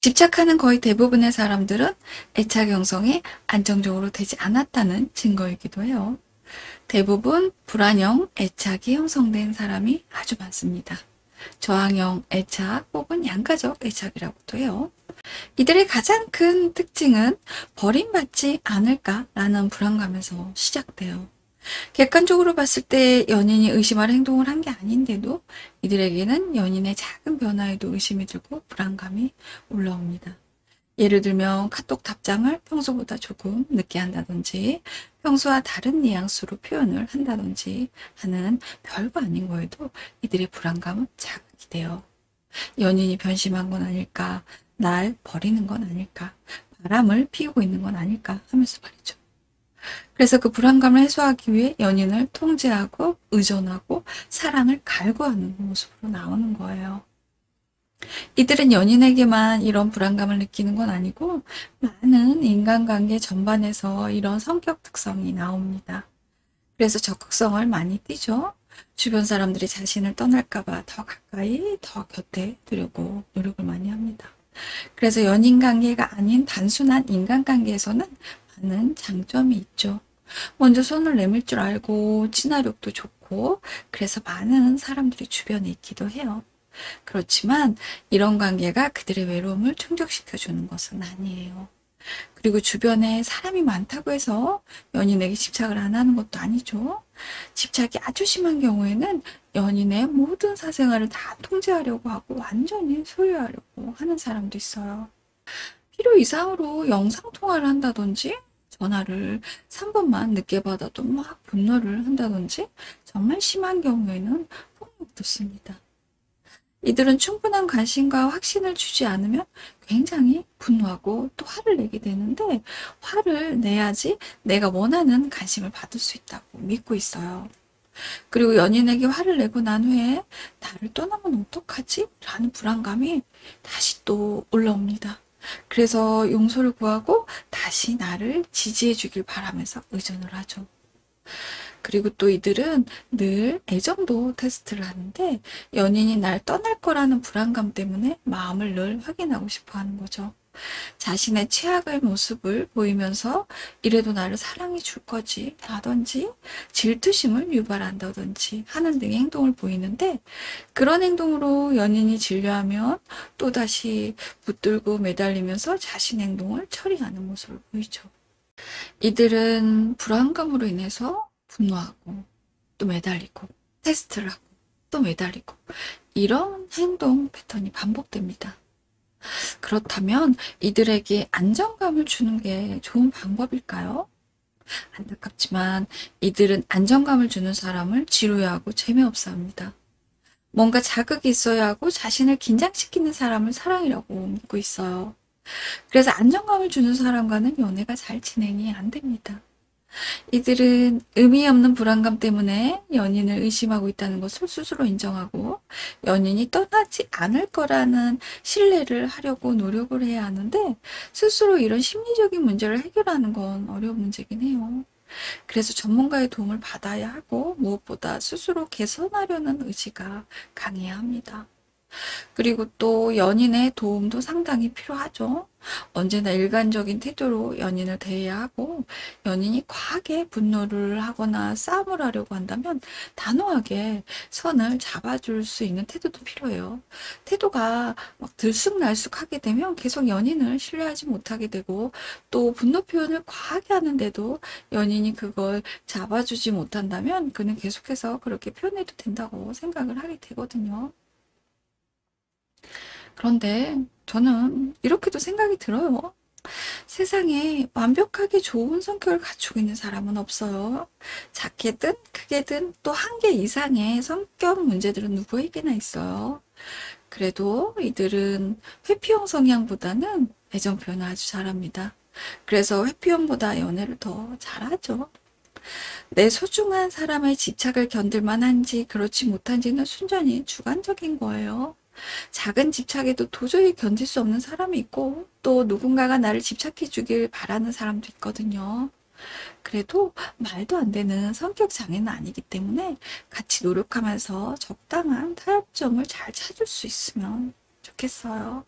집착하는 거의 대부분의 사람들은 애착 형성이 안정적으로 되지 않았다는 증거이기도 해요. 대부분 불안형 애착이 형성된 사람이 아주 많습니다. 저항형 애착 혹은 양가적 애착이라고도 해요. 이들의 가장 큰 특징은 버림받지 않을까라는 불안감에서 시작돼요. 객관적으로 봤을 때 연인이 의심할 행동을 한 게 아닌데도 이들에게는 연인의 작은 변화에도 의심이 들고 불안감이 올라옵니다. 예를 들면 카톡 답장을 평소보다 조금 늦게 한다든지 평소와 다른 뉘앙스로 표현을 한다든지 하는 별거 아닌 거에도 이들의 불안감은 자극이 돼요. 연인이 변심한 건 아닐까, 날 버리는 건 아닐까, 바람을 피우고 있는 건 아닐까 하면서 말이죠. 그래서 그 불안감을 해소하기 위해 연인을 통제하고 의존하고 사랑을 갈구하는 모습으로 나오는 거예요. 이들은 연인에게만 이런 불안감을 느끼는 건 아니고 많은 인간관계 전반에서 이런 성격 특성이 나옵니다. 그래서 적극성을 많이 띠죠. 주변 사람들이 자신을 떠날까봐 더 가까이, 더 곁에 두려고 노력을 많이 합니다. 그래서 연인 관계가 아닌 단순한 인간관계에서는 많은 장점이 있죠. 먼저 손을 내밀 줄 알고 친화력도 좋고 그래서 많은 사람들이 주변에 있기도 해요. 그렇지만 이런 관계가 그들의 외로움을 충족시켜주는 것은 아니에요. 그리고 주변에 사람이 많다고 해서 연인에게 집착을 안 하는 것도 아니죠. 집착이 아주 심한 경우에는 연인의 모든 사생활을 다 통제하려고 하고 완전히 소유하려고 하는 사람도 있어요. 필요 이상으로 영상통화를 한다든지 전화를 3번만 늦게 받아도 막 분노를 한다든지 정말 심한 경우에는 폭력도 씁니다. 이들은 충분한 관심과 확신을 주지 않으면 굉장히 분노하고 또 화를 내게 되는데 화를 내야지 내가 원하는 관심을 받을 수 있다고 믿고 있어요. 그리고 연인에게 화를 내고 난 후에 나를 떠나면 어떡하지? 라는 불안감이 다시 또 올라옵니다. 그래서 용서를 구하고 다시 나를 지지해 주길 바라면서 의존을 하죠. 그리고 또 이들은 늘 애정도 테스트를 하는데 연인이 날 떠날 거라는 불안감 때문에 마음을 늘 확인하고 싶어 하는 거죠. 자신의 최악의 모습을 보이면서 이래도 나를 사랑해 줄 거지 라든지 질투심을 유발한다든지 하는 등의 행동을 보이는데 그런 행동으로 연인이 질려하면 또다시 붙들고 매달리면서 자신의 행동을 처리하는 모습을 보이죠. 이들은 불안감으로 인해서 분노하고 또 매달리고 테스트를 하고 또 매달리고 이런 행동 패턴이 반복됩니다. 그렇다면 이들에게 안정감을 주는 게 좋은 방법일까요? 안타깝지만 이들은 안정감을 주는 사람을 지루해하고 재미없어 합니다. 뭔가 자극이 있어야 하고 자신을 긴장시키는 사람을 사랑이라고 믿고 있어요. 그래서 안정감을 주는 사람과는 연애가 잘 진행이 안 됩니다. 이들은 의미 없는 불안감 때문에 연인을 의심하고 있다는 것을 스스로 인정하고 연인이 떠나지 않을 거라는 신뢰를 하려고 노력을 해야 하는데 스스로 이런 심리적인 문제를 해결하는 건 어려운 문제긴 해요. 그래서 전문가의 도움을 받아야 하고 무엇보다 스스로 개선하려는 의지가 강해야 합니다. 그리고 또 연인의 도움도 상당히 필요하죠. 언제나 일관적인 태도로 연인을 대해야 하고 연인이 과하게 분노를 하거나 싸움을 하려고 한다면 단호하게 선을 잡아줄 수 있는 태도도 필요해요. 태도가 막 들쑥날쑥하게 되면 계속 연인을 신뢰하지 못하게 되고 또 분노 표현을 과하게 하는데도 연인이 그걸 잡아주지 못한다면 그는 계속해서 그렇게 표현해도 된다고 생각을 하게 되거든요. 그런데 저는 이렇게도 생각이 들어요. 세상에 완벽하게 좋은 성격을 갖추고 있는 사람은 없어요. 작게든 크게든 또 한 개 이상의 성격 문제들은 누구에게나 있어요. 그래도 이들은 회피형 성향보다는 애정 표현을 아주 잘합니다. 그래서 회피형보다 연애를 더 잘하죠. 내 소중한 사람의 집착을 견딜 만한지 그렇지 못한지는 순전히 주관적인 거예요. 작은 집착에도 도저히 견딜 수 없는 사람이 있고 또 누군가가 나를 집착해 주길 바라는 사람도 있거든요. 그래도 말도 안 되는 성격 장애는 아니기 때문에 같이 노력하면서 적당한 타협점을 잘 찾을 수 있으면 좋겠어요.